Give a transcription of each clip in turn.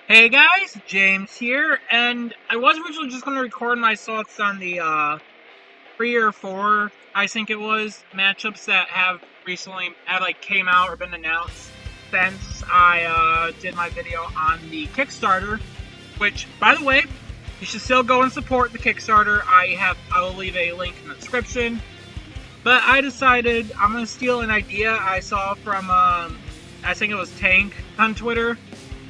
Hey guys, James here, and I was originally just going to record my thoughts on the 3 or 4, I think it was, matchups that have recently came out or been announced since I did my video on the Kickstarter. Which, by the way, you should still go and support the Kickstarter. I will leave a link in the description. But I decided I'm going to steal an idea I saw from I think it was Tank on Twitter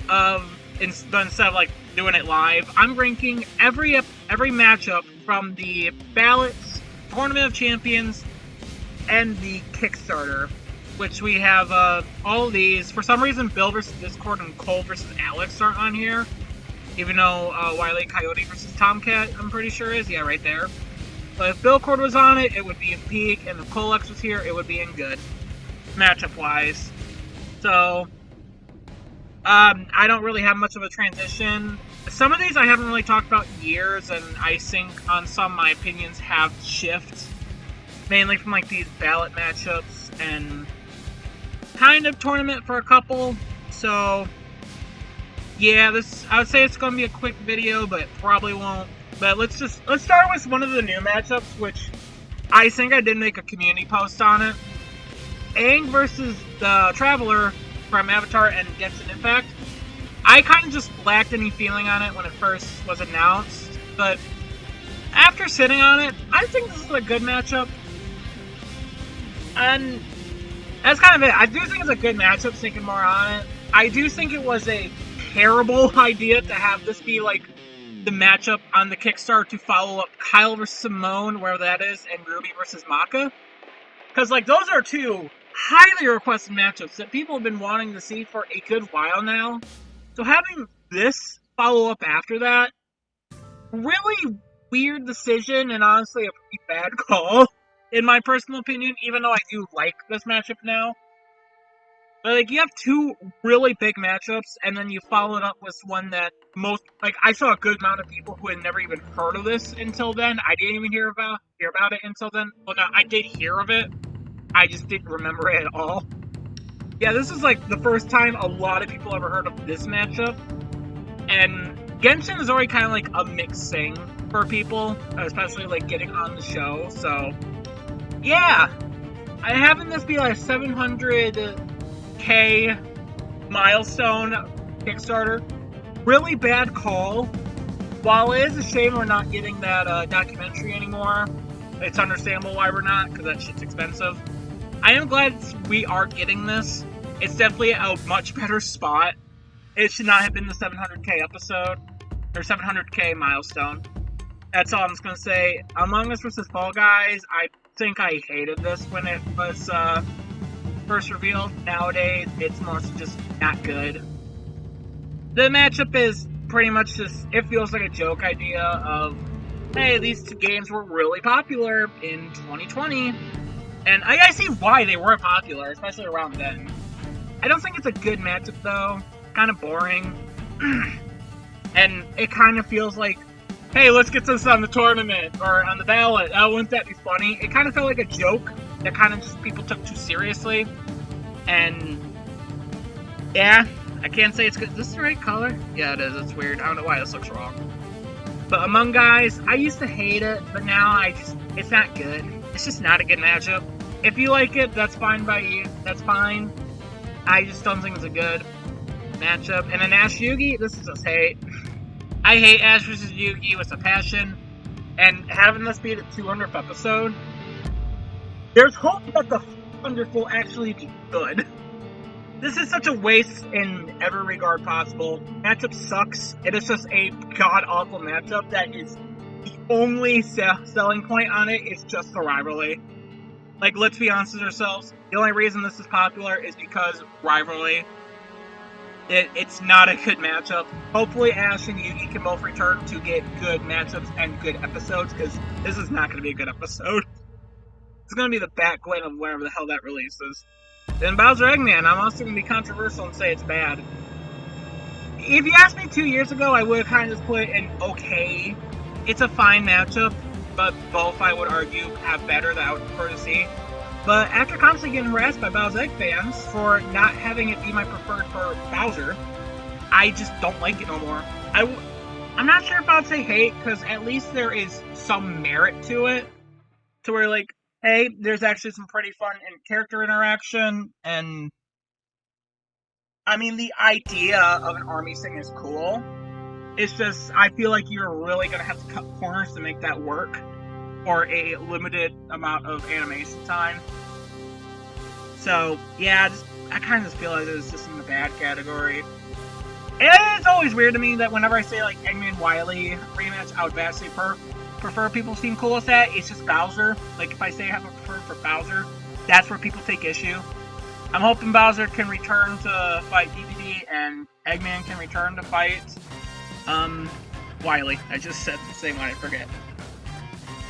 of. Instead of doing it live, I'm ranking every matchup from the Ballots, Tournament of Champions, and the Kickstarter, which we have all of these. For some reason, Bill versus Discord and Cole versus Alex aren't on here, even though Wile E. Coyote versus Tomcat, I'm pretty sure is. Yeah, right there. But if Bill Cord was on it, it would be in peak, and if Colex was here, it would be in good, matchup-wise. So I don't really have much of a transition. Some of these I haven't really talked about in years, and I think on some my opinions have shifted. Mainly from these ballot matchups and kind of tournament for a couple. So yeah, I would say it's going to be a quick video, but it probably won't. But let's start with one of the new matchups, which I think I did make a community post on it. Aang versus the Traveler from Avatar and Genshin Impact. I kind of just lacked any feeling on it when it first was announced, but after sitting on it, I think this is a good matchup. And that's kind of it. I do think it's a good matchup, thinking more on it. I do think it was a terrible idea to have this be the matchup on the Kickstarter to follow up Kyle versus Simone, wherever that is, and Ruby versus Maka. Because those are two highly requested matchups that people have been wanting to see for a good while now. So having this follow up after that, really weird decision, and honestly a pretty bad call, in my personal opinion, even though I do like this matchup now. But you have two really big matchups, and then you follow it up with one that I saw a good amount of people who had never even heard of this until then. I didn't even hear about it until then. Well, no, I did hear of it. I just didn't remember it at all. Yeah, this is the first time a lot of people ever heard of this matchup. And Genshin is already kind of a mixed thing for people, especially getting on the show. So, yeah. Having this be a 700K milestone Kickstarter, really bad call. While it is a shame we're not getting that documentary anymore, it's understandable why we're not, because that shit's expensive. I am glad we are getting this. It's definitely a much better spot. It should not have been the 700K episode, or 700K milestone. That's all I'm just going to say. Among Us vs. Fall Guys, I think I hated this when it was first revealed. Nowadays, it's mostly just not good. The matchup is pretty much just, it feels like a joke idea of, hey, these two games were really popular in 2020. And I see why they were popular, especially around then. I don't think it's a good matchup, though. Kind of boring. And it kind of feels like, hey, let's get this on the tournament, or on the ballot. Oh, wouldn't that be funny? It kind of felt like a joke that kind of just people took too seriously. And, yeah, I can't say it's good. Is this the right color? Yeah, it is. It's weird. I don't know why this looks wrong. But Among Guys, I used to hate it, but now it's not good. It's just not a good matchup. If you like it, that's fine by you. That's fine. I just don't think it's a good matchup. And then Ash Yugi, this is just hate. I hate Ash vs. Yugi with a passion. And having this be the 200th episode, there's hope that the 100th will actually be good. This is such a waste in every regard possible. Matchup sucks. It is just a god-awful matchup that is the only selling point on it is just the rivalry. Let's be honest with ourselves. The only reason this is popular is because rivalry. It's not a good matchup. Hopefully Ash and Yugi can both return to get good matchups and good episodes, because this is not going to be a good episode. It's going to be the backwind of wherever the hell that releases. Then Bowser Eggman, I'm also going to be controversial and say it's bad. If you asked me 2 years ago, I would have kind of just put an okay. It's a fine matchup, but both, I would argue, have better that I would prefer to see. But after constantly getting harassed by Bowser Egg fans for not having it be my preferred for Bowser, I just don't like it no more. I'm not sure if I'd say hate, because at least there is some merit to it. To where, like, hey, there's actually some pretty fun and character interaction, and I mean, the idea of an army thing is cool. It's just, I feel like you're really gonna have to cut corners to make that work for a limited amount of animation time. So, yeah, I kind of just feel like it's just in the bad category. It's always weird to me that whenever I say, like, Eggman Wily rematch, I would vastly prefer people seem cool with that. It's just Bowser. Like, if I say I have a preferred for Bowser, that's where people take issue. I'm hoping Bowser can return to fight DDD, and Eggman can return to fight, Wily. I just said the same one, I forget.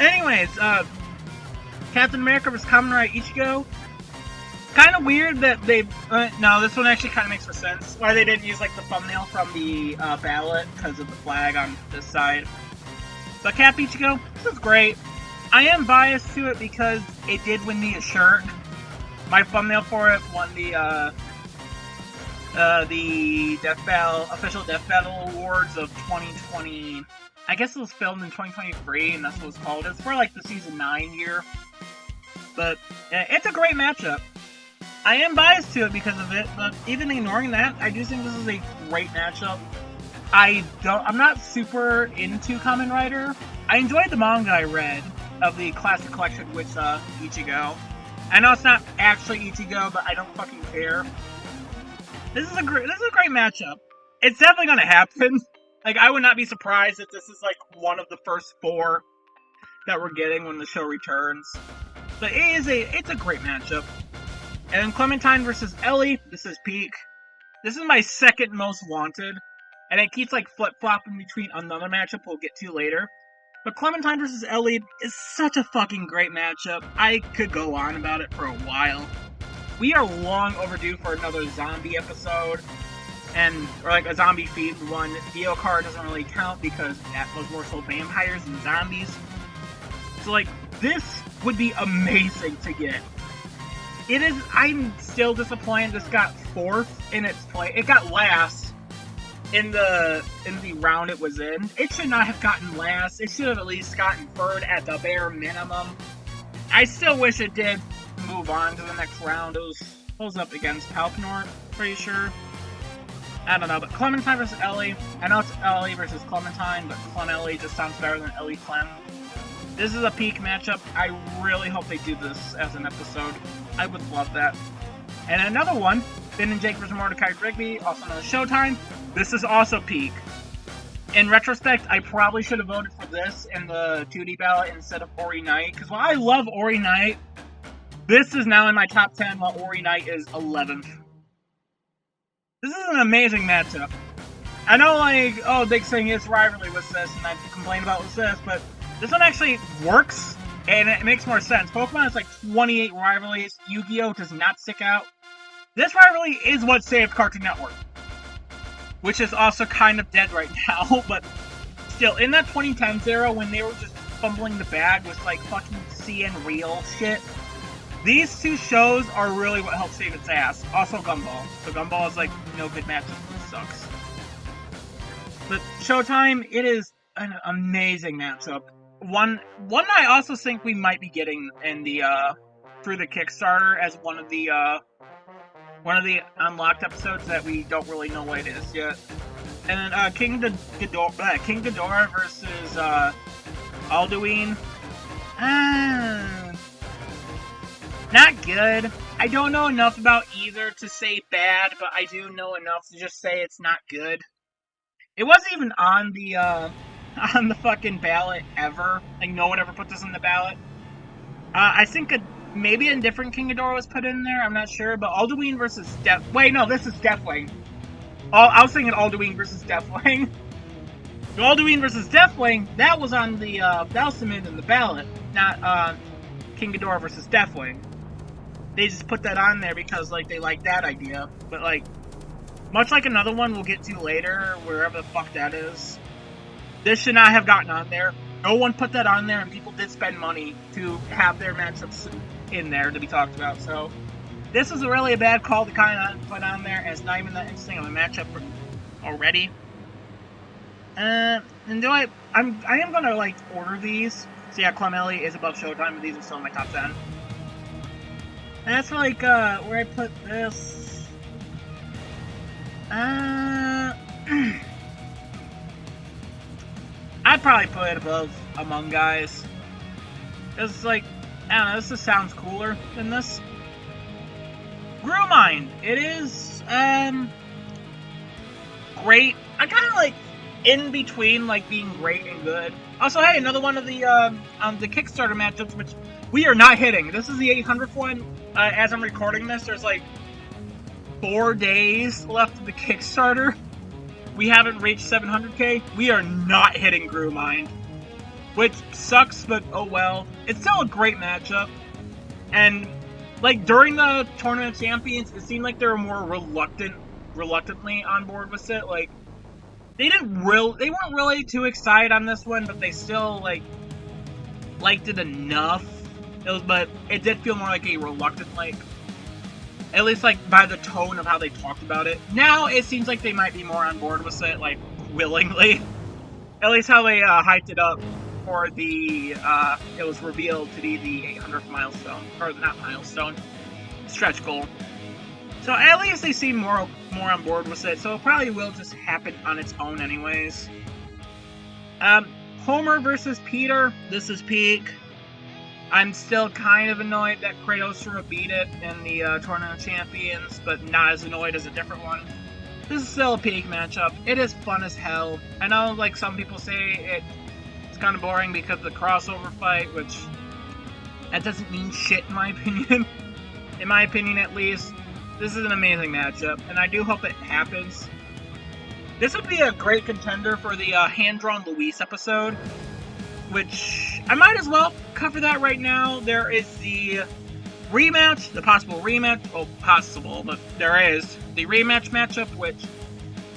Anyways, Captain America vs. Kamen Rider Ichigo. Kind of weird that they... no, this one actually kind of makes more sense. Why they didn't use, like, the thumbnail from the ballot because of the flag on this side. But Cap Ichigo, this is great. I am biased to it because it did win me a shirt. My thumbnail for it won the Death Battle, official Death Battle Awards of 2020. I guess it was filmed in 2023, and that's what it's called. It's for, like, the Season 9 year. But it's a great matchup. I am biased to it because of it, but even ignoring that, I do think this is a great matchup. I'm not super into Kamen Rider. I enjoyed the manga I read of the classic collection with Ichigo. I know it's not actually Ichigo, but I don't fucking care. This is a great matchup. It's definitely gonna happen. Like, I would not be surprised if this is like one of the first 4 that we're getting when the show returns. But it's a great matchup. And then Clementine versus Ellie, this is peak. This is my second most wanted. And it keeps, like, flip-flopping between another matchup we'll get to later. But Clementine versus Ellie is such a fucking great matchup. I could go on about it for a while. We are long overdue for another zombie episode. Or, like, a zombie-themed one. Dio Card doesn't really count because that was more so vampires than zombies. So, like, this would be amazing to get. I'm still disappointed this got 4th in its play. It got last in the round it was in. It should not have gotten last. It should have at least gotten 3rd at the bare minimum. I still wish it did move on to the next round. It was up against Palpnort, pretty sure. I don't know, but Clementine versus Ellie. I know it's Ellie versus Clementine, but Clem Ellie just sounds better than Ellie Clem. This is a peak matchup. I really hope they do this as an episode. I would love that. And another one, Finn and Jake vs. Mordecai Rigby, also known as Showtime. This is also peak. In retrospect, I probably should have voted for this in the 2D ballot instead of Ori Knight. Because while I love Ori Knight, this is now in my top 10 while Ori Knight is 11th. This is an amazing matchup. I know, like, oh, big thing is rivalry with this, and I've complained about with this, but this one actually works, and it makes more sense. Pokemon has like 28 rivalries. Yu-Gi-Oh! Does not stick out. This rivalry is what saved Cartoon Network, which is also kind of dead right now, but still, in that 2010s era, when they were just fumbling the bag with like fucking CN Real shit, these 2 shows are really what helped save its ass. Also Gumball. So Gumball is like no good matchup, it sucks. But Showtime, it is an amazing matchup. One I also think we might be getting in the through the Kickstarter as one of the unlocked episodes that we don't really know what it is yet. And then King Ghidorah versus Alduin. Not good. I don't know enough about either to say bad, but I do know enough to just say it's not good. It wasn't even on the fucking ballot ever. Like, no one ever put this on the ballot. I think maybe a different King Ghidorah was put in there. I'm not sure. But Alduin versus Wait, no, this is Deathwing. I was thinking Alduin versus Deathwing. So Alduin versus Deathwing, that was on the that was submitted in the ballot, not King Ghidorah versus Deathwing. They just put that on there because like they like that idea. But like, much like another one we'll get to later, wherever the fuck that is, this should not have gotten on there. No one put that on there, and people did spend money to have their matchups in there to be talked about. So this is really a bad call to kind of put on there, as not even that interesting of a matchup already. And do I am gonna like order these. So yeah, Clomelli is above Showtime, but these are still in my top 10. And that's like where I put this. I'd probably put it above Among Guys. It's like, I don't know, this just sounds cooler than this. Grewmind, it is great. I kind of like in between like being great and good. Also, hey, another one of the Kickstarter matchups, which we are not hitting. This is the 800th one. As I'm recording this, there's like 4 days left of the Kickstarter. We haven't reached 700k. We are not hitting Grewmind, which sucks, but oh well. It's still a great matchup, and like during the Tournament of Champions, it seemed like they were more reluctantly on board with it. Like they weren't really too excited on this one, but they still like liked it enough. But it did feel more like a reluctant like. At least, like, by the tone of how they talked about it. Now, it seems like they might be more on board with it, like, willingly. At least how they hyped it up for the, it was revealed to be the 800th milestone. Or, not milestone, stretch goal. So, at least they seem more on board with it, so it probably will just happen on its own anyways. Homer versus Peter, this is peak. I'm still kind of annoyed that Kratos sort of beat it in the Tournament of Champions, but not as annoyed as a different one. This is still a peak matchup. It is fun as hell. I know, like, some people say it's kind of boring because of the crossover fight, which that doesn't mean shit in my opinion. In my opinion, at least. This is an amazing matchup, and I do hope it happens. This would be a great contender for the hand-drawn Luis episode, which I might as well cover that right now. There is the rematch, the possible rematch. Well, possible, but there is the rematch matchup, which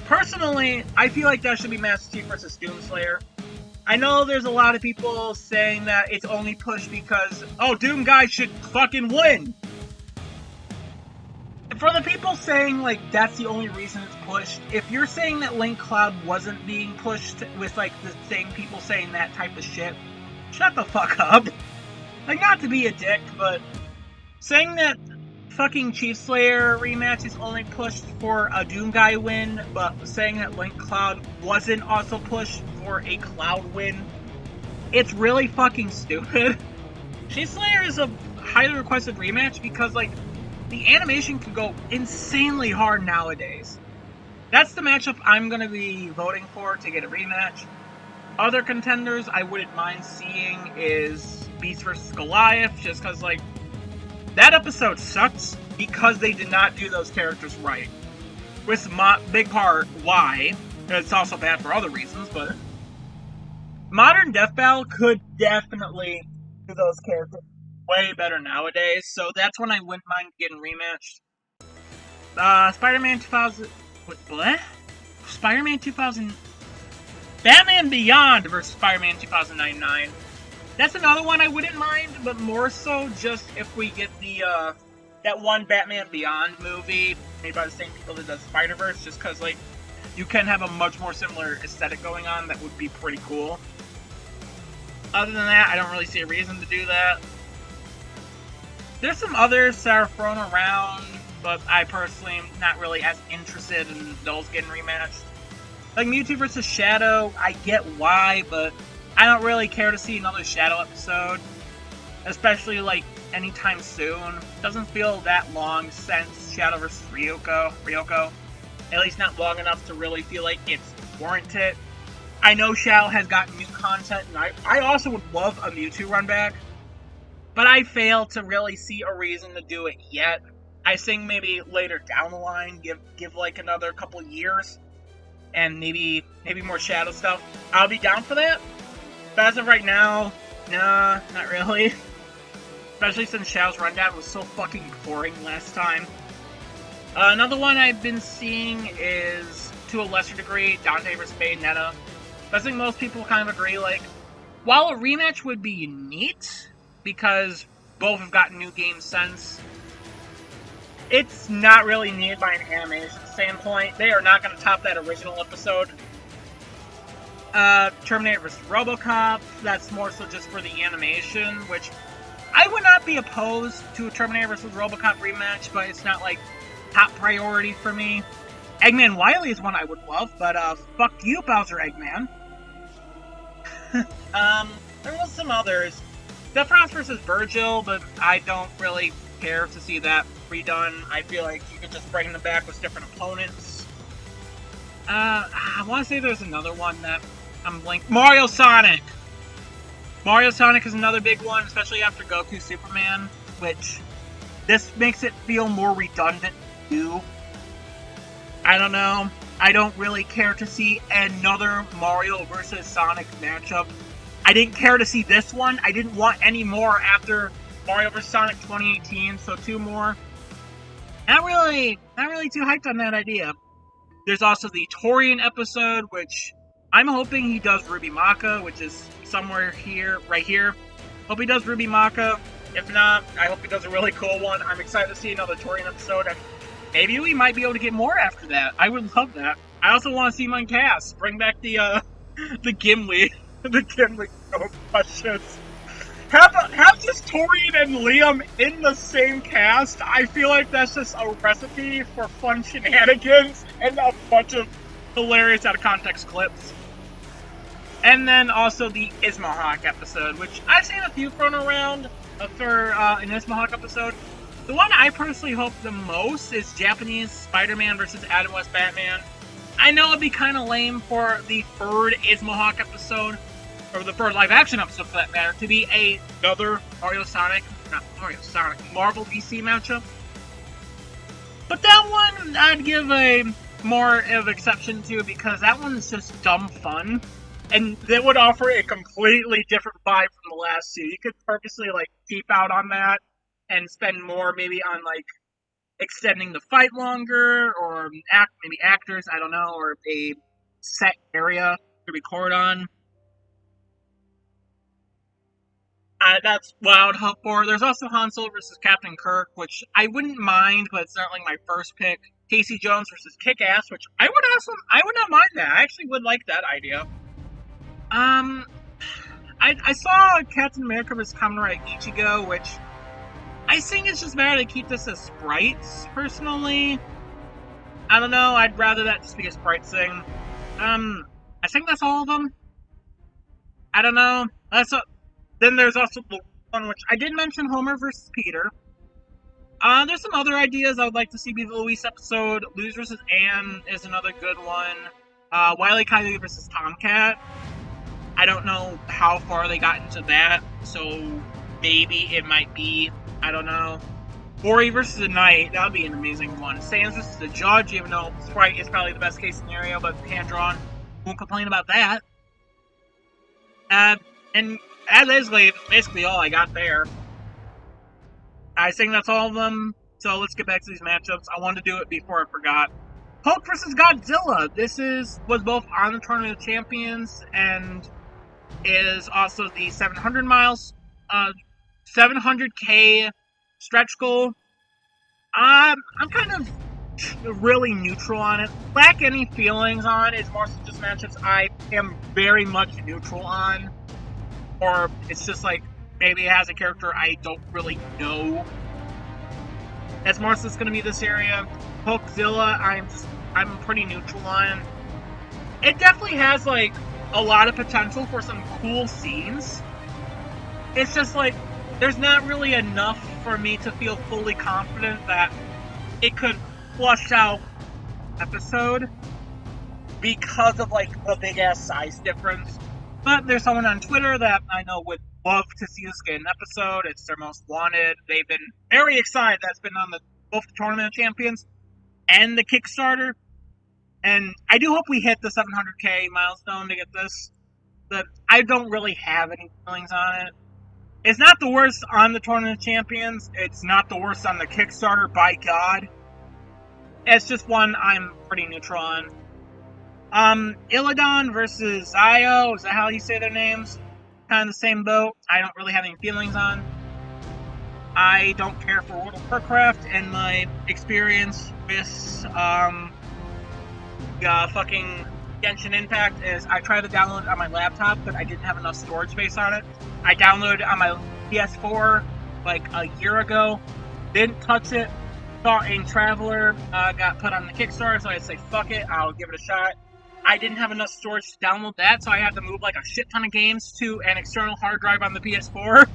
personally, I feel like that should be Master Chief versus Doomslayer. I know there's a lot of people saying that it's only pushed because, oh, Doom Guy should fucking win. For the people saying, like, that's the only reason it's pushed, if you're saying that Link Cloud wasn't being pushed with, like, the same people saying that type of shit, shut the fuck up. Like, not to be a dick, but saying that fucking Chief Slayer rematch is only pushed for a Doom Guy win, but saying that Link Cloud wasn't also pushed for a Cloud win, it's really fucking stupid. Chief Slayer is a highly requested rematch because, like, the animation can go insanely hard nowadays. That's the matchup I'm going to be voting for to get a rematch. Other contenders I wouldn't mind seeing is Beast vs. Goliath, just because, like, that episode sucks because they did not do those characters right. With big part why. It's also bad for other reasons, but Modern Death Battle could definitely do those characters way better nowadays, so that's when I wouldn't mind getting rematched. Spider-Man 2000... What? Spider-Man 2000... Batman Beyond versus Spider-Man 2099. That's another one I wouldn't mind, but more so just if we get the, that one Batman Beyond movie made by the same people that does Spider-Verse, just because, like, you can have a much more similar aesthetic going on that would be pretty cool. Other than that, I don't really see a reason to do that. There's some others that are thrown around, but I personally am not really as interested in those getting rematched. Like Mewtwo vs. Shadow, I get why, but I don't really care to see another Shadow episode. Especially, like, anytime soon. Doesn't feel that long since Shadow vs. Ryoko. At least not long enough to really feel like it's warranted. I know Shadow has gotten new content, and I also would love a Mewtwo run back. But I fail to really see a reason to do it yet. I think maybe later down the line, give like another couple years, and maybe more Shadow stuff. I'll be down for that. But as of right now, nah, not really. Especially since Shadow's rundown was so fucking boring last time. Another one I've been seeing is, to a lesser degree, Dante vs. Bayonetta. I think most people kind of agree, like, while a rematch would be neat, because both have gotten new game sense, it's not really needed by an animation standpoint. They are not going to top that original episode. Terminator vs. RoboCop, that's more so just for the animation, which I would not be opposed to a Terminator vs. RoboCop rematch, but it's not like top priority for me. Eggman Wily is one I would love, but fuck you, Bowser Eggman. There was some others. Death Frost vs. Virgil, but I don't really care to see that redone. I feel like you could just bring them back with different opponents. I want to say there's another one that I'm blanking. Mario Sonic! Mario Sonic is another big one, especially after Goku Superman, which this makes it feel more redundant too. I don't know. I don't really care to see another Mario versus Sonic matchup. I didn't care to see this one. I didn't want any more after Mario vs. Sonic 2018, so 2 more. Not really too hyped on that idea. There's also the Torian episode, which I'm hoping he does Ruby Maka, which is somewhere here, right here. Hope he does Ruby Maka. If not, I hope he does a really cool one. I'm excited to see another Torian episode, and maybe we might be able to get more after that. I would love that. I also want to see my cast. Bring back the Gimli. The Gimli questions. Have just Torian and Liam in the same cast. I feel like that's just a recipe for fun shenanigans and a bunch of hilarious out of context clips. And then also the Ismahawk episode, which I've seen a few thrown around for an Ismahawk episode. The one I personally hope the most is Japanese Spider-Man versus Adam West Batman. I know it'd be kind of lame for the third Ismahawk episode, or the third live-action episode for that matter, to be another Marvel DC matchup. But that one I'd give a more of an exception to, because that one's just dumb fun. And that would offer a completely different vibe from the last two. You could purposely, peep out on that and spend more maybe on, extending the fight longer, or maybe actors, I don't know, or a set area to record on. That's what I would hope for. There's also Han Solo versus Captain Kirk, which I wouldn't mind, but it's not my first pick. Casey Jones versus Kick-Ass, which I would not mind that. I actually would like that idea. I saw Captain America vs. Commodore Ichigo, which I think it's just better to keep this as sprites, personally. I don't know, I'd rather that just be a sprites thing. I think that's all of them. I don't know. Then there's also the one which I did mention, Homer versus Peter. There's some other ideas I would like to see be the Luis episode. Luz versus Anne is another good one. Wile E. Coyote versus Tomcat. I don't know how far they got into that, so maybe it might be, I don't know. Ori versus the Knight, that would be an amazing one. Sans versus the Judge, even though Sprite is probably the best case scenario, but hand-drawn, won't complain about that. And that is basically all I got there. I think that's all of them, so let's get back to these matchups. I wanted to do it before I forgot. Hulk versus Godzilla. This was both on the Tournament of Champions and is also the 700 miles, 700K stretch goal. I'm kind of really neutral on it. Lack any feelings on. It's more so just matchups I am very much neutral on. Or it's just maybe it has a character I don't really know. That's more so it's going to be this area. Hulkzilla, I'm pretty neutral on. It definitely has a lot of potential for some cool scenes. It's just there's not really enough for me to feel fully confident that it could flush out episode because of the big ass size difference. But there's someone on Twitter that I know would love to see this get an episode. It's their most wanted. They've been very excited. That's been on both the Tournament of Champions and the Kickstarter. And I do hope we hit the 700K milestone to get this. But I don't really have any feelings on it. It's not the worst on the Tournament of Champions. It's not the worst on the Kickstarter, by God. It's just one I'm pretty neutral on. Illidan versus Zio, is that how you say their names? Kind of the same boat. I don't really have any feelings on. I don't care for World of Warcraft, and my experience with fucking Genshin Impact is I tried to download it on my laptop, but I didn't have enough storage space on it. I downloaded it on my PS4 like a year ago, didn't touch it. Thought in Traveler got put on the Kickstarter, so I say fuck it, I'll give it a shot. I didn't have enough storage to download that, so I had to move like a shit ton of games to an external hard drive on the PS4,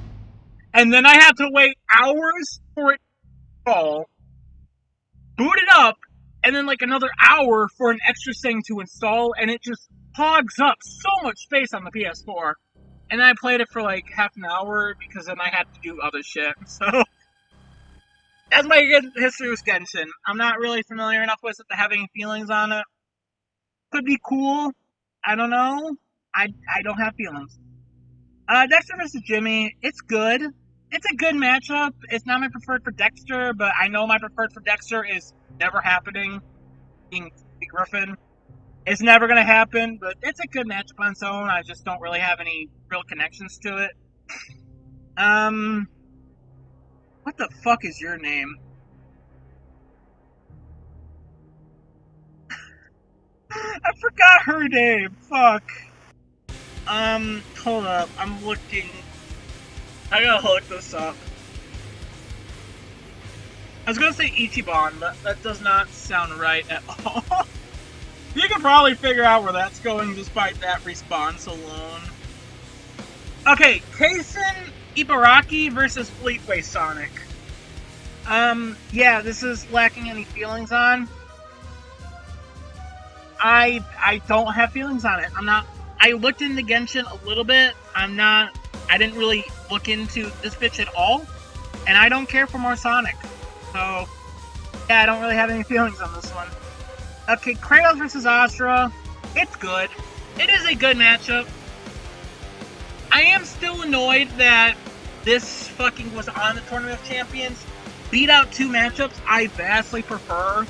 and then I had to wait hours for it to fall, boot it up, and then like another hour for an extra thing to install, and it just hogs up so much space on the PS4. And then I played it for like half an hour because then I had to do other shit. So that's my history with Genshin. I'm not really familiar enough with it to have any feelings on it. Could be cool. I don't know. I don't have feelings. Dexter versus Jimmy, it's good. It's a good matchup. It's not my preferred for Dexter, but I know my preferred for Dexter is never happening. Being Griffin. It's never going to happen, but it's a good matchup on its own. I just don't really have any real connections to it. What the fuck is your name? I forgot her name. Fuck. Hold up. I'm looking. I gotta look this up. I was gonna say Ichiban, but that does not sound right at all. You can probably figure out where that's going just by that response alone. Okay, Kaisen Ibaraki versus Fleetway Sonic. Yeah, this is lacking any feelings on. I don't have feelings on it. I looked into Genshin a little bit. I didn't really look into this bitch at all. And I don't care for more Sonic. So, yeah, I don't really have any feelings on this one. Okay, Kratos versus Astra. It's good. It is a good matchup. I am still annoyed that this fucking was on the Tournament of Champions. Beat out two matchups I vastly prefer.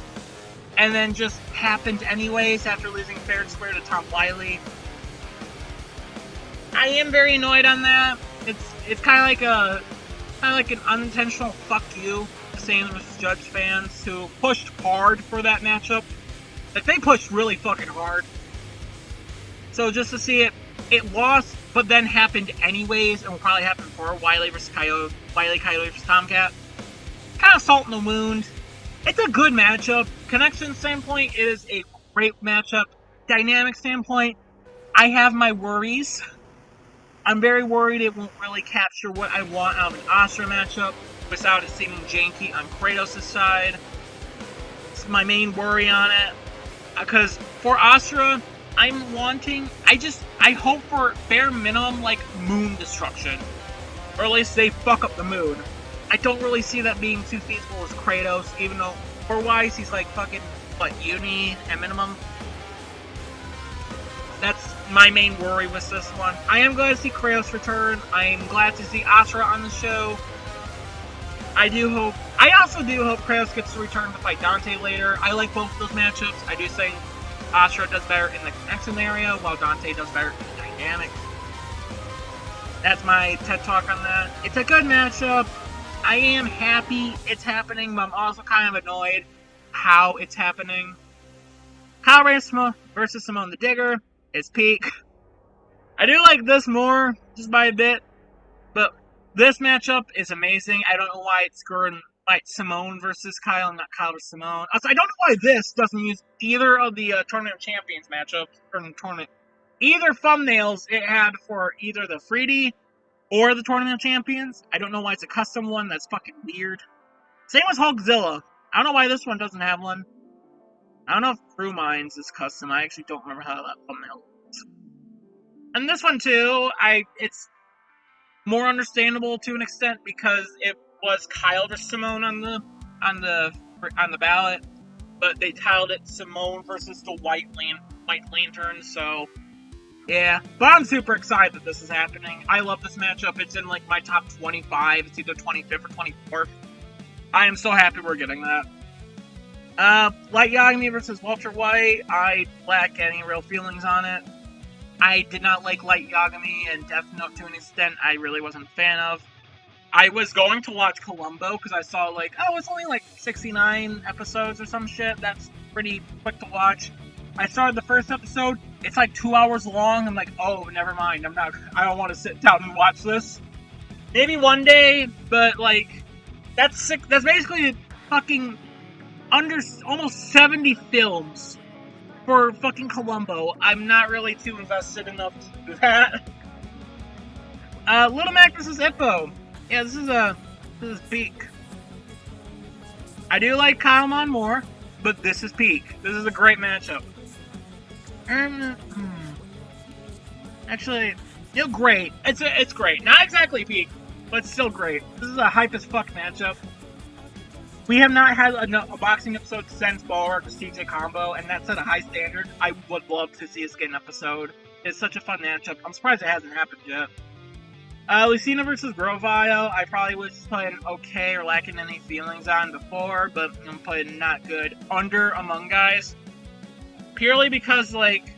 And then just happened anyways after losing fair and square to Tom Wiley. I am very annoyed on that. It's kind of like an unintentional fuck you, same with Judge fans who pushed hard for that matchup. Like they pushed really fucking hard. So just to see it lost, but then happened anyways, and will probably happen for Wiley versus Coyote, Coyote versus Tomcat. Kind of salt in the wound. It's a good matchup. Connection standpoint, it is a great matchup. Dynamic standpoint, I have my worries. I'm very worried it won't really capture what I want out of an Astra matchup without it seeming janky on Kratos' side. It's my main worry on it. Because for Astra, I hope for bare minimum, like, moon destruction. Or at least they fuck up the moon. I don't really see that being too feasible as Kratos, even though, for-wise, he's like fucking, uni at minimum. That's my main worry with this one. I am glad to see Kratos return. I am glad to see Asura on the show. I also do hope Kratos gets to return to fight Dante later. I like both of those matchups. I do think Asura does better in the connection area, while Dante does better in the dynamics. That's my TED Talk on that. It's a good matchup. I am happy it's happening, but I'm also kind of annoyed how it's happening. Kyle Rasma versus Simone the Digger is peak. I do like this more, just by a bit, but this matchup is amazing. I don't know why it's going like Simone versus Kyle, not Kyle versus Simone. Also, I don't know why this doesn't use either of the Tournament of Champions matchups, or tournament. Either thumbnails it had for either the 3D or the Tournament of Champions. I don't know why it's a custom one. That's fucking weird. Same with Hulkzilla. I don't know why this one doesn't have one. I don't know if Crew Minds is custom. I actually don't remember how that thumbnail looks. And this one too, it's more understandable to an extent because it was Kyle versus Simone on the ballot, but they tiled it Simone versus the White Lantern. So yeah, but I'm super excited that this is happening. I love this matchup. It's in like my top 25. It's either 25th or 24th. I am so happy we're getting that. Light Yagami versus Walter White. I lack any real feelings on it. I did not like Light Yagami, and Death Note to an extent I really wasn't a fan of. I was going to watch Columbo because I saw like, oh, it's only like 69 episodes or some shit. That's pretty quick to watch. I started the first episode. It's like 2 hours long. I'm like, oh, never mind. I don't want to sit down and watch this. Maybe one day, but like, that's basically fucking almost 70 films for fucking Columbo. I'm not really too invested enough to do that. Little Mac versus Hippo. Yeah, this is peak. I do like Kylemon more, but this is peak. This is a great matchup. Actually, great. It's great. Not exactly peak, but still great. This is a hype as fuck matchup. We have not had a boxing episode since Ballot versus TJ Combo, and that's at a high standard. I would love to see us get an episode. It's such a fun matchup. I'm surprised it hasn't happened yet. Lucina versus Grovile, I probably was playing okay or lacking any feelings on before, but I'm playing not good. Under Among Guys. Purely because, like,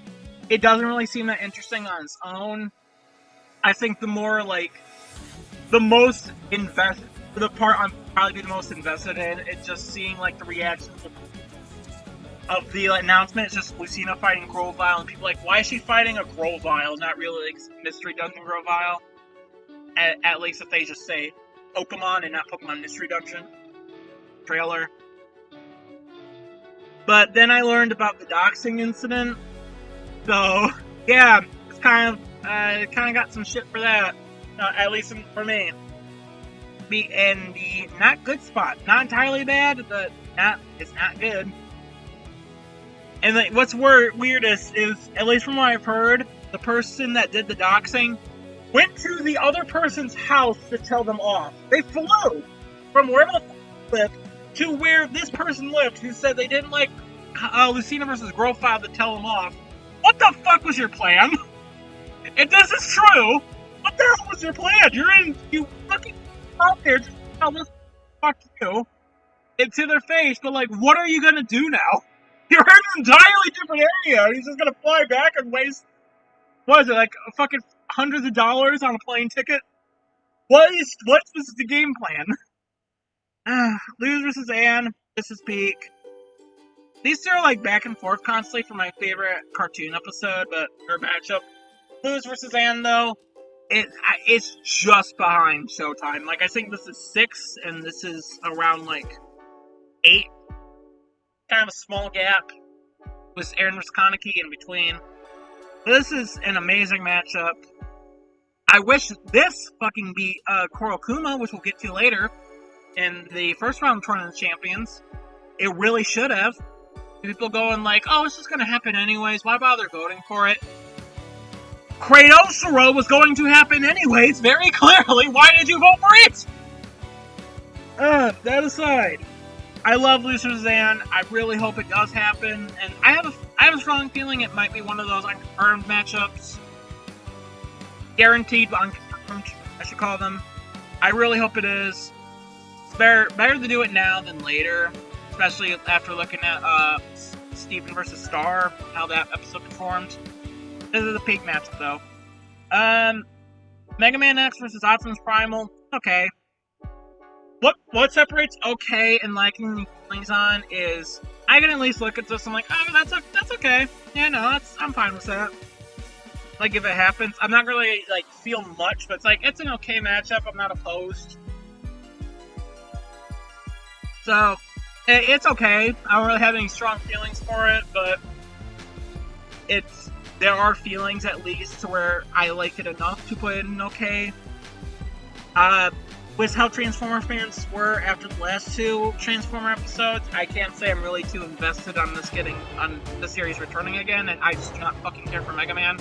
it doesn't really seem that interesting on its own. I think the part I'm probably be the most invested in, it's just seeing, like, the reactions of the announcement. It's just Lucina fighting Grovile, and people are like, why is she fighting a Grovile? Not really, like, Mystery Dungeon Grovile. At least if they just say Pokemon and not Pokemon Mystery Dungeon trailer. But then I learned about the doxing incident. So, yeah, it's kind of got some shit for that. At least for me. Be in the not good spot. Not entirely bad, but it's not good. And like, what's weirdest is, at least from what I've heard, the person that did the doxing went to the other person's house to tell them off. They flew from wherever the fuck lived to where this person lived, who said they didn't like Lucina versus Grovile to tell them off. What the fuck was your plan? If this is true, what the hell was your plan? You fucking out there just tell this fuck you into their face, but like, what are you gonna do now? You're in an entirely different area, and he's just gonna fly back and waste, what is it, like a fucking hundreds of dollars on a plane ticket? What's the game plan? Lose versus Anne. This is peak. These two are like back and forth constantly for my favorite cartoon episode, or matchup. Lose versus Anne though, it's just behind Showtime. Like I think this is 6, and this is around like 8. Kind of a small gap with Aaron versus Kaneki in between. This is an amazing matchup. I wish this fucking beat Kurokuma, which we'll get to later, in the first round of Tournament of Champions. It really should have. People going like, oh, it's just going to happen anyways, why bother voting for it? Kratos was going to happen anyways, very clearly. Why did you vote for it? That aside, I love Losers Zan. I really hope it does happen, and I have a strong feeling it might be one of those unconfirmed matchups. Guaranteed, but unconfirmed, I should call them. I really hope it is. It's better to do it now than later, especially after looking at Steven versus Star, how that episode performed. This is a peak matchup, though. Mega Man X versus Optimus Primal. Okay. What separates okay and liking things on is I can at least look at this. I'm like, oh, that's okay. Yeah, no, I'm fine with that. Like if it happens, I'm not really like feel much, but it's like it's an okay matchup. I'm not opposed. So it's okay. I don't really have any strong feelings for it, but there are feelings at least to where I like it enough to put it in okay. With how Transformer fans were after the last 2 Transformer episodes, I can't say I'm really too invested on the series returning again, and I just do not fucking care for Mega Man.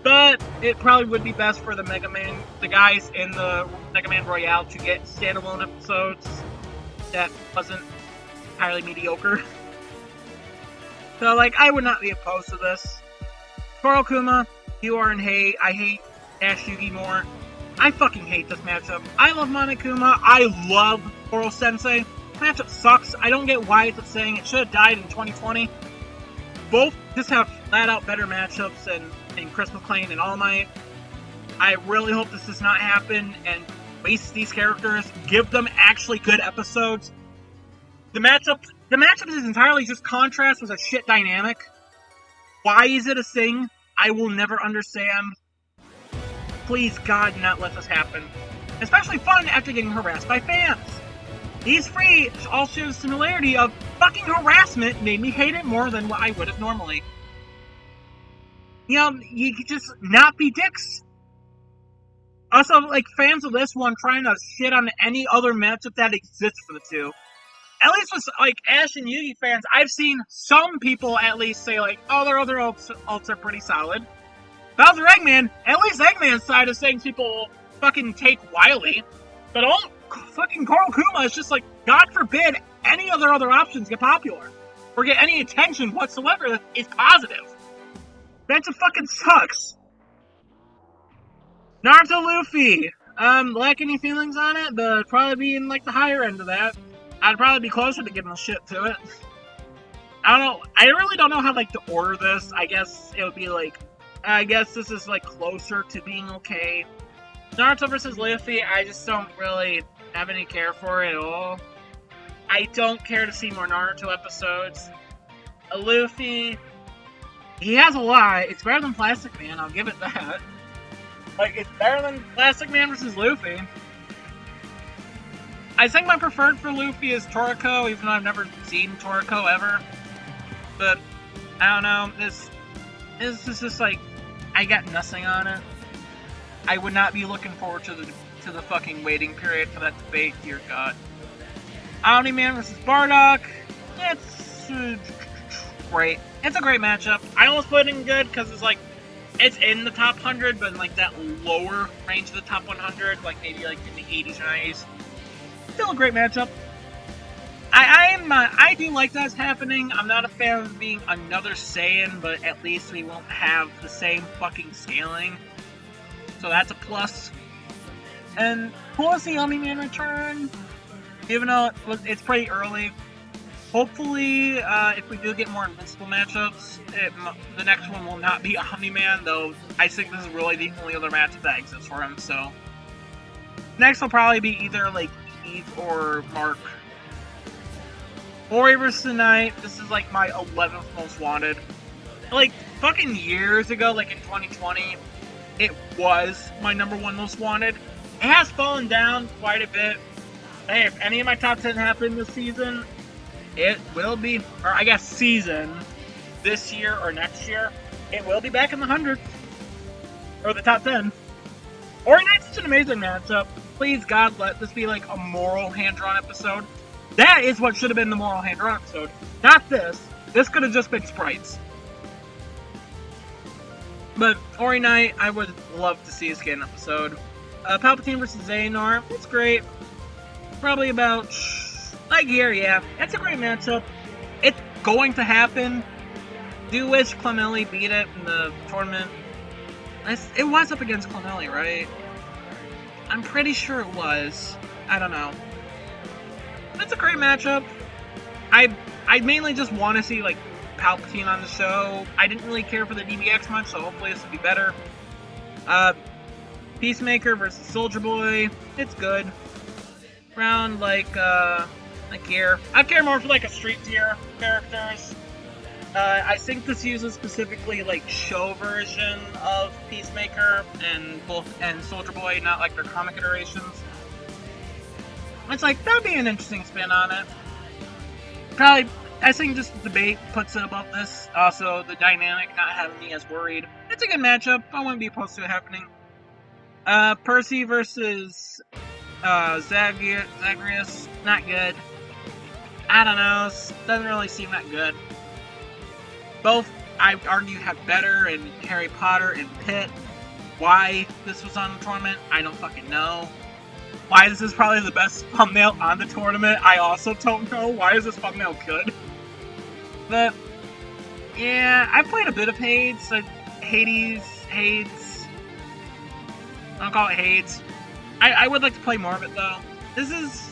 But it probably would be best for the guys in the Mega Man Royale to get standalone episodes that wasn't entirely mediocre. So, like, I would not be opposed to this. Kurokuma, you are in hate. I hate Ash Yugi more. I fucking hate this matchup. I love Monokuma. I love Oro Sensei. This matchup sucks. I don't get why it's saying it should have died in 2020. Both just have flat out better matchups than Chris McClane and All Might. I really hope this does not happen, and waste these characters, give them actually good episodes. The matchup is entirely just contrast with a shit dynamic. Why is it a thing? I will never understand. Please, God, not let this happen. Especially fun after getting harassed by fans. These three all share the similarity of fucking harassment made me hate it more than what I would have normally. You know, you could just not be dicks. Also, like, fans of this one trying to shit on any other matchup that exists for the two. At least with, like, Ash and Yugi fans, I've seen some people at least say, like, oh, their other ults are pretty solid. Bowser Eggman, at least Eggman's side is saying people fucking take Wily. But all fucking Coral Kuma is just like, God forbid any of their other options get popular. Or get any attention whatsoever that is positive. That just fucking sucks. Naruto Luffy. Lack any feelings on it, but I'd probably be in, like, the higher end of that. I'd probably be closer to giving a shit to it. I don't know. I really don't know how, like, to order this. I guess it would be, like, I guess this is, like, closer to being okay. Naruto versus Luffy, I just don't really have any care for it at all. I don't care to see more Naruto episodes. Luffy, he has a lot. It's better than Plastic Man, I'll give it that. Like, it's better than Plastic Man versus Luffy. I think my preferred for Luffy is Toriko, even though I've never seen Toriko ever. But, I don't know, this is just like, I got nothing on it. I would not be looking forward to the fucking waiting period for that debate, dear God. Omni-Man versus Bardock, it's great. It's a great matchup. I almost put it in good, because it's like, it's in the top 100, but in like that lower range of the top 100, like maybe like in the 80s or 90s. Still a great matchup. I do like that's happening. I'm not a fan of being another Saiyan, but at least we won't have the same fucking scaling. So that's a plus. And cool to see Omni-Man return, even though it's pretty early. Hopefully, if we do get more Invincible matchups, the next one will not be Omni-Man, though I think this is really the only other matchup that exists for him, so. Next will probably be either, like, Eve or Mark. Ori vs. the Knight, this is, like, my 11th most wanted. Like, fucking years ago, like in 2020, it was my #1 most wanted. It has fallen down quite a bit. Hey, if any of my top 10 happen this season, it will be, or I guess season, this year or next year, it will be back in the 100s. Or the top 10. Ori Knight's such an amazing matchup. Please, God, let this be like a moral hand-drawn episode. That is what should have been the moral hand-drawn episode. Not this. This could have just been sprites. But Ori Knight, I would love to see a scan episode. Palpatine vs. Xehanort, it's great. Probably about, like here, yeah. It's a great matchup. It's going to happen. Do wish Clemelli beat it in the tournament. It was up against Clemelli, right? I'm pretty sure it was. I don't know. It's a great matchup. I mainly just want to see, like, Palpatine on the show. I didn't really care for the DBX much, so hopefully this will be better. Peacemaker versus Soldier Boy. It's good. Around, like here. I care more for, like, a street tier characters. I think this uses specifically, like, show version of Peacemaker and Soldier Boy, not, like, their comic iterations. It's like, that would be an interesting spin on it. Probably, I think just the debate puts it above this. Also, the dynamic not having me as worried. It's a good matchup. I wouldn't be opposed to it happening. Percy versus Zagreus, not good. I don't know, doesn't really seem that good. Both, I argue, have better in Harry Potter and Pitt. Why this was on the tournament, I don't fucking know. Why this is probably the best thumbnail on the tournament, I also don't know. Why is this thumbnail good? But, yeah, I played a bit of Hades. Hades. I'll call it Hades. I would like to play more of it, though. This is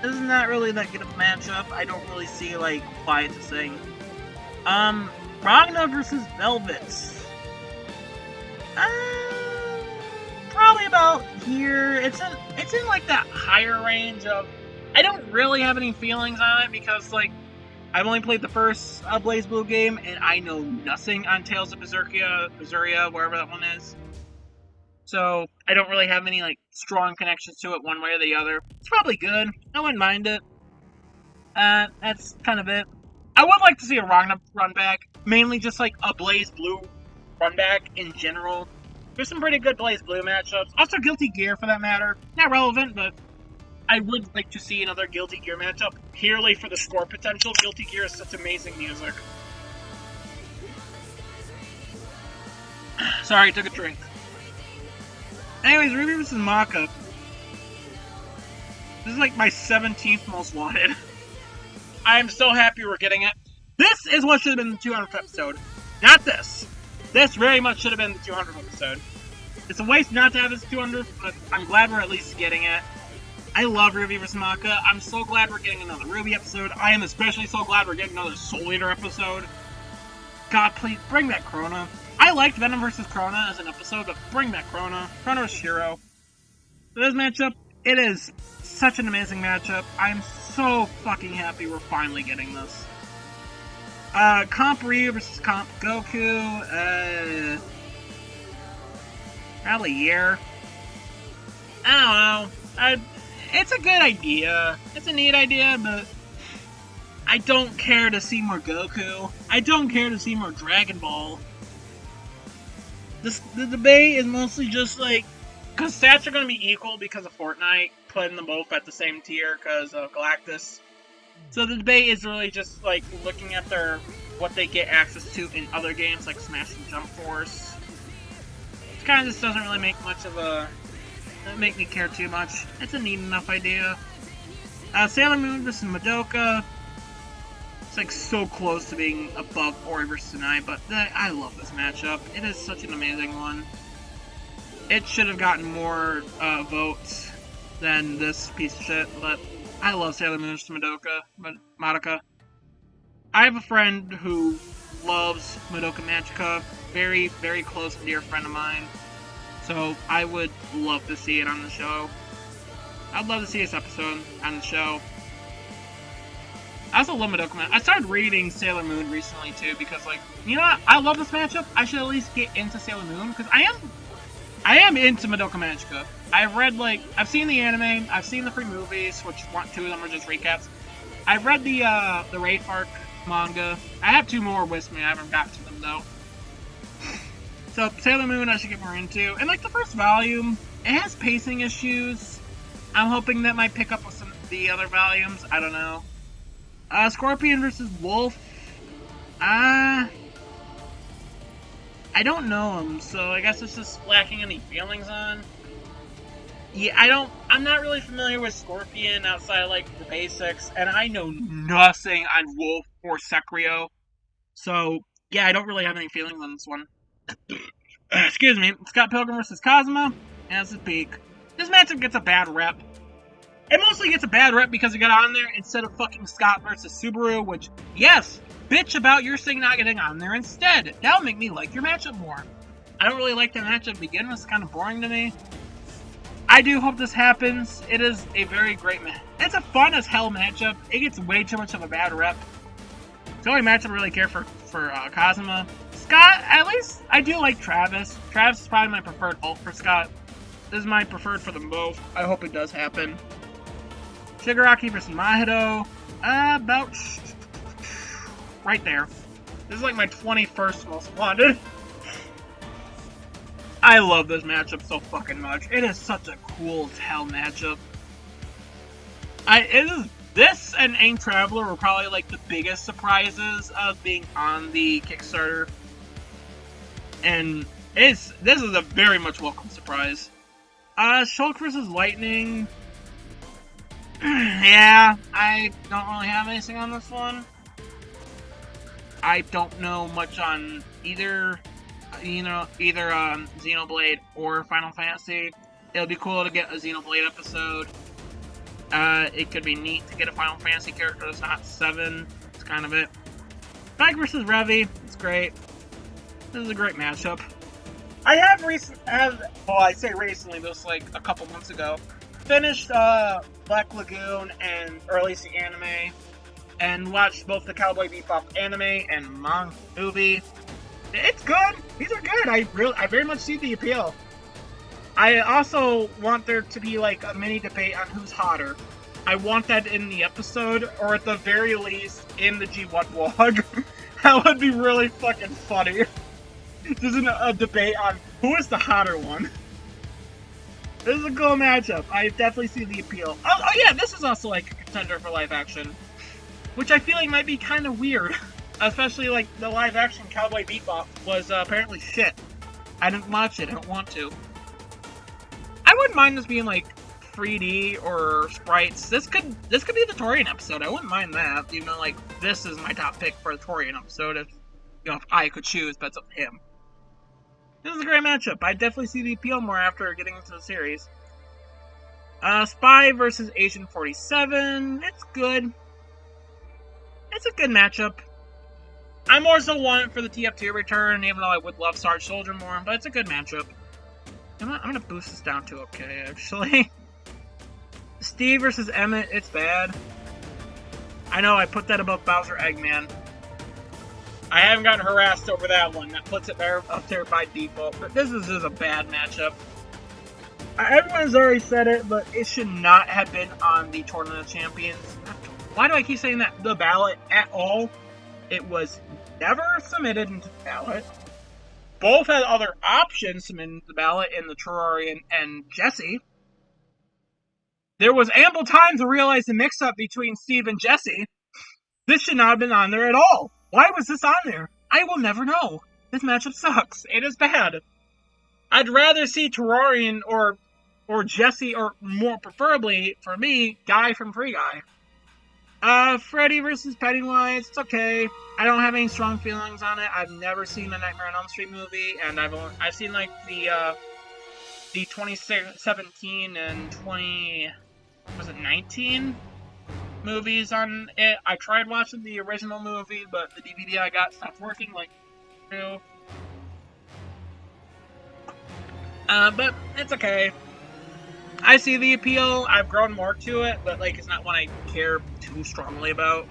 not really that good of a matchup. I don't really see, like, why it's a thing. Ragna versus Velvet. Probably about Gear, it's in like that higher range of. I don't really have any feelings on it because like I've only played the first Blaze Blue game and I know nothing on Tales of Berseria, wherever that one is. So I don't really have any like strong connections to it one way or the other. It's probably good. I wouldn't mind it. That's kind of it. I would like to see a Ragna run back, mainly just like a Blaze Blue run back in general. There's some pretty good Blaze Blue matchups. Also Guilty Gear for that matter. Not relevant, but I would like to see another Guilty Gear matchup, purely for the score potential. Guilty Gear is such amazing music. Sorry, I took a drink. Anyways, Ruby vs. Maka. This is like my 17th most wanted. I am so happy we're getting it. This is what should have been the 200th episode. Not this. This very much should have been the 200th episode. It's a waste not to have this 200th, but I'm glad we're at least getting it. I love Ruby vs. Maka. I'm so glad we're getting another Ruby episode. I am especially so glad we're getting another Soul Eater episode. God, please, bring back Krona. I liked Venom vs. Krona as an episode, but bring back Krona. Krona was Shiro. So this matchup, it is such an amazing matchup. I'm so fucking happy we're finally getting this. Comp Ryu versus Comp Goku. Probably Year. I don't know. It's a good idea. It's a neat idea, but I don't care to see more Goku. I don't care to see more Dragon Ball. The debate is mostly just like, because stats are going to be equal because of Fortnite, putting them both at the same tier because of Galactus. So the debate is really just like looking at what they get access to in other games like Smash and Jump Force. It kind of just doesn't really make much of a... Doesn't make me care too much. It's a neat enough idea. Sailor Moon versus Madoka. It's like so close to being above Ori versus Tsunai, but I love this matchup. It is such an amazing one. It should have gotten more votes than this piece of shit, but I love Sailor Moon versus Madoka. I have a friend who loves Madoka Magica. Very, very close and dear friend of mine. So I would love to see it on the show. I'd love to see this episode on the show. I also love Madoka Magica. I started reading Sailor Moon recently too because, like, you know what? I love this matchup. I should at least get into Sailor Moon because I am into Madoka Magica. I've seen the anime, I've seen the free movies, which two of them are just recaps. I've read the Wraith Arc manga. I have two more with me. I haven't got to them though. So Sailor Moon I should get more into. And like the first volume, it has pacing issues. I'm hoping that might pick up with some of the other volumes. I don't know. Scorpion versus Wolf. I don't know him, so I guess it's just lacking any feelings on. Yeah, I'm not really familiar with Scorpion outside of, like, the basics, and I know nothing on Wolf or Sekiro. So, yeah, I don't really have any feelings on this one. Excuse me. Scott Pilgrim versus Kazuma. As a peak. This matchup gets a bad rep. It mostly gets a bad rep because it got on there instead of fucking Scott versus Subaru, which, yes, bitch about your thing not getting on there instead. That'll make me like your matchup more. I don't really like that matchup to begin with. It's kind of boring to me. I do hope this happens. It is a very great match. It's a fun as hell matchup. It gets way too much of a bad rep. It's the only matchup I really care for Kazuma. Scott, at least, I do like Travis. Travis is probably my preferred ult for Scott. This is my preferred for them both. I hope it does happen. Shigaraki versus Mahito. About right there. This is like my 21st most wanted. I love this matchup so fucking much. It is such a cool as hell matchup. This and Aang Traveler were probably like the biggest surprises of being on the Kickstarter. And this is a very much welcome surprise. Shulk versus Lightning. Yeah, I don't really have anything on this one. I don't know much on either Xenoblade or Final Fantasy. It'll be cool to get a Xenoblade episode. It could be neat to get a Final Fantasy character that's not 7. It's kind of it. Spike versus Revi. It's great. This is a great matchup. I well, I say recently, but it was like a couple months ago, finished Black Lagoon and or at least the anime, and watched both the Cowboy Bebop anime and manga movie. It's good. These are good. I very much see the appeal. I also want there to be like a mini debate on who's hotter. I want that in the episode, or at the very least in the G1 vlog. That would be really fucking funny. This is a debate on who is the hotter one. This is a cool matchup. I definitely see the appeal. Oh yeah, this is also like a contender for live action, which I feel like might be kind of weird. Especially like the live action Cowboy Bebop was apparently shit. I didn't watch it. I don't want to. I wouldn't mind this being like 3D or sprites. This could be the Torian episode. I wouldn't mind that. Even though like this is my top pick for the Torian episode, if I could choose, but it's up to him. This is a great matchup. I definitely see the appeal more after getting into the series. Spy versus Agent 47. It's good. It's a good matchup. I more so want it for the TF2 return, even though I would love Sarge Soldier more, but it's a good matchup. I'm gonna boost this down to okay, actually. Steve versus Emmett, it's bad. I know, I put that above Bowser Eggman. I haven't gotten harassed over that one. That puts it up there by default, but this is just a bad matchup. Everyone's already said it, but it should not have been on the Tournament of Champions. Why do I keep saying that? The ballot at all? It was never submitted into the ballot. Both had other options submitted into the ballot in the Terrarian and Jesse. There was ample time to realize the mix-up between Steve and Jesse. This should not have been on there at all. Why was this on there? I will never know. This matchup sucks. It is bad. I'd rather see Terrarian or Jesse, or more preferably, for me, Guy from Free Guy. Freddy versus Pennywise, it's okay. I don't have any strong feelings on it. I've never seen a Nightmare on Elm Street movie, and I've seen like the 2017 and 19 movies on it. I tried watching the original movie, but the DVD I got stopped working like two. But it's okay. I see the appeal. I've grown more to it, but like it's not one I care too strongly about.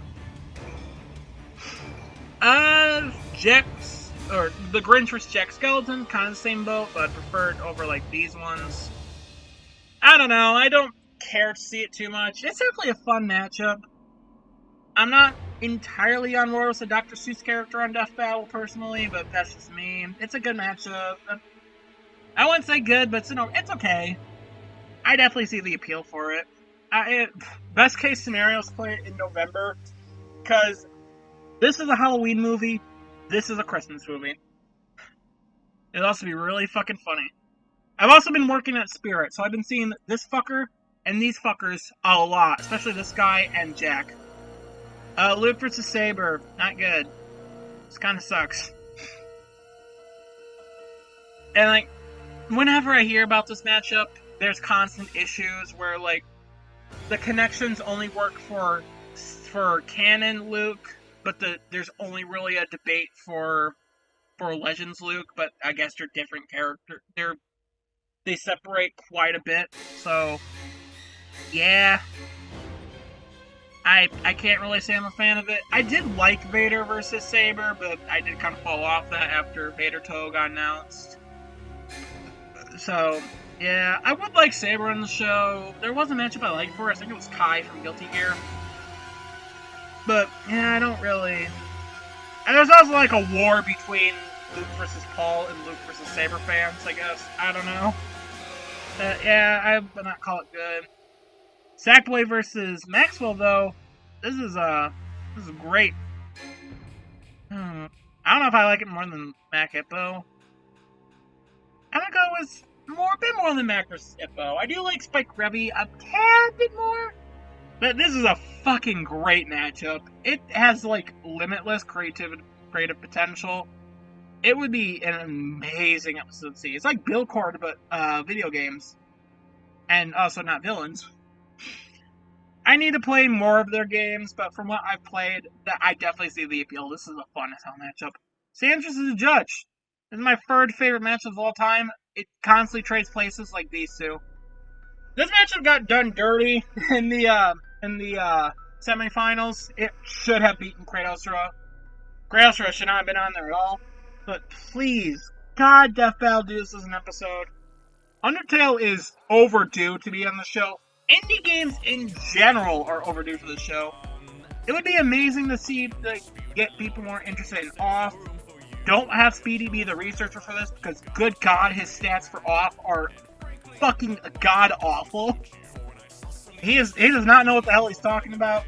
Jax, or the Grinch vs. Jack Skeleton, kind of the same boat, but I preferred over like these ones. I don't know. I don't care to see it too much. It's definitely a fun matchup. I'm not entirely on board with the Dr. Seuss character on Death Battle personally, but that's just me. It's a good matchup. I wouldn't say good, but it's okay. I definitely see the appeal for it. Best case scenario is play it in November, because this is a Halloween movie, this is a Christmas movie. It'll also be really fucking funny. I've also been working at Spirit, so I've been seeing this fucker and these fuckers a lot, especially this guy and Jack. Luke versus Saber, not good. This kind of sucks. And like, whenever I hear about this matchup, there's constant issues where like the connections only work for canon Luke, but there's only really a debate for Legends Luke. But I guess they're different characters. They separate quite a bit. So yeah, I can't really say I'm a fan of it. I did like Vader versus Saber, but I did kind of fall off that after Vader Toe got announced. So yeah, I would like Saber on the show. There was a matchup I liked for it. I think it was Kai from Guilty Gear. But, yeah, I don't really... And there's also, like, a war between Luke versus Paul and Luke versus Saber fans, I guess. I don't know. Yeah, I would not call it good. Sackboy versus Maxwell, though, this is great. I don't know if I like it more than Mac Hippo. I'm gonna go with a bit more than Mac versus Hippo. I do like Spike Revy a tad bit more. But this is a fucking great matchup. It has, like, limitless creative potential. It would be an amazing episode to see. It's like Bill Cord, but video games. And also not villains. I need to play more of their games, but from what I've played, I definitely see the appeal. This is a fun as hell matchup. Sanchez is a judge. This is my third favorite match of all time. It constantly trades places like these two. This matchup got done dirty in the semifinals. It should have beaten Kratos. Kratos should not have been on there at all. But please, God, Death Battle do this as an episode. Undertale is overdue to be on the show. Indie games in general are overdue for the show. It would be amazing to see get people more interested in Off. Don't have Speedy be the researcher for this, because good God, his stats for Off are fucking god awful. He does not know what the hell he's talking about.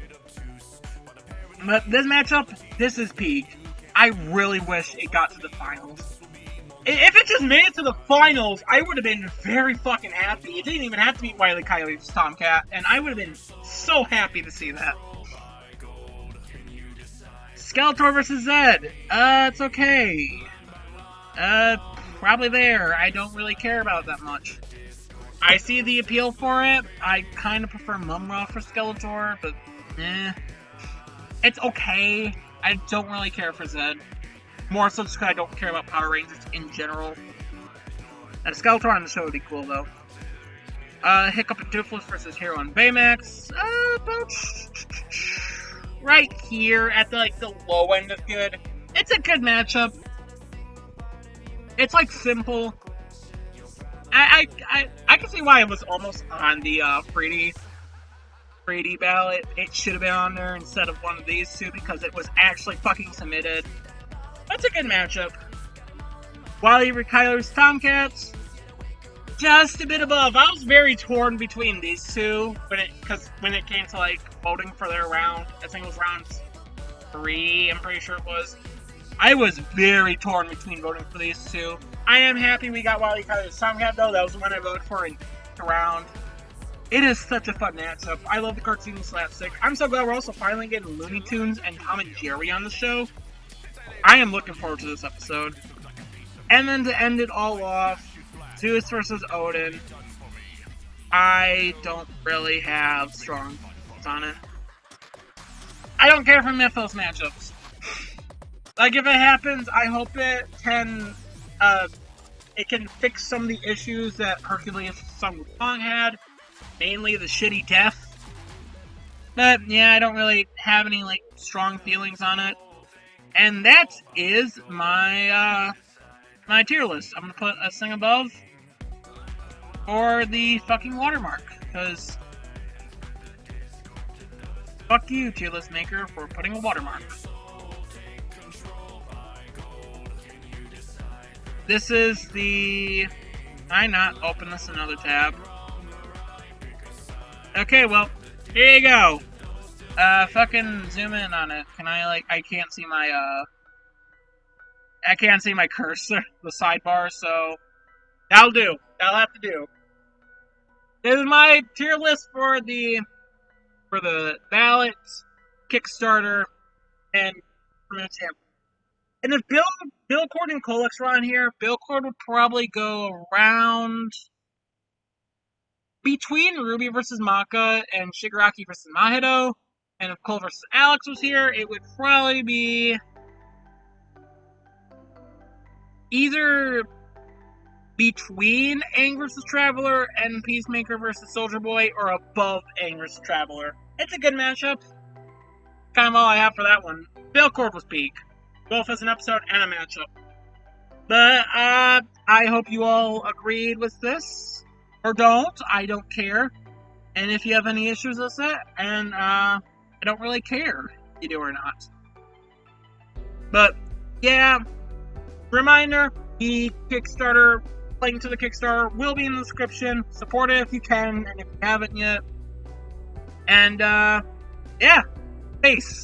But this matchup, this is peak. I really wish it got to the finals. If it just made it to the finals, I would have been very fucking happy. It didn't even have to be Wile E. Coyote's Tomcat, and I would have been so happy to see that. Skeletor versus Zed. It's okay. Probably there. I don't really care about it that much. I see the appeal for it. I kind of prefer Mumra for Skeletor, but it's okay. I don't really care for Zed. More so just because I don't care about Power Rangers in general. And Skeletor on the show would be cool, though. Hiccup and Toothless versus Hero and Baymax. About right here at the low end of good. It's a good matchup. It's simple. I can see why it was almost on the 3D ballot. It should have been on there instead of one of these two because it was actually fucking submitted. That's a good matchup. Wile E. Coyote's Tomcats, just a bit above. I was very torn between these two when it came to voting for their round. I think it was round 3. I'm pretty sure it was. I was very torn between voting for these two. I am happy we got Wile E. Coyote's Tomcat though. That was the one I voted for in the round. It is such a fun matchup. I love the cartoon slapstick. I'm so glad we're also finally getting Looney Tunes and Tom and Jerry on the show. I am looking forward to this episode. And then to end it all off, Zeus versus Odin. I don't really have strong thoughts on it. I don't care for Mythos matchups. If it happens, I hope it can fix some of the issues that Hercules Sun Wukong had. Mainly the shitty death. But yeah, I don't really have any strong feelings on it. And that is my my tier list. I'm gonna put a thing above for the fucking watermark, because fuck you, tier list maker, for putting a watermark. This is the... Can I not open this in another tab? Okay, well, here you go. Fucking zoom in on it. Can I, I can't see my, I can't see my cursor, the sidebar, so that'll do. That'll have to do. This is my tier list for the Ballot, Kickstarter, and Permanent Champ. And if Bill Cord and Kolex were on here, Bill Cord would probably go around between Ruby versus Maka and Shigaraki versus Mahito. And if Cole versus Alex was here, it would probably be either between Aang versus Traveler and Peacemaker versus Soldier Boy, or above Aang versus Traveler. It's a good matchup. Kind of all I have for that one. Bill Cord was peak, both as an episode and a matchup. But I hope you all agreed with this, or don't. I don't care. And if you have any issues with it, and I don't really care if you do or not. But yeah, reminder: the Kickstarter, link to the Kickstarter will be in the description. Support it if you can, and if you haven't yet. And yeah, peace.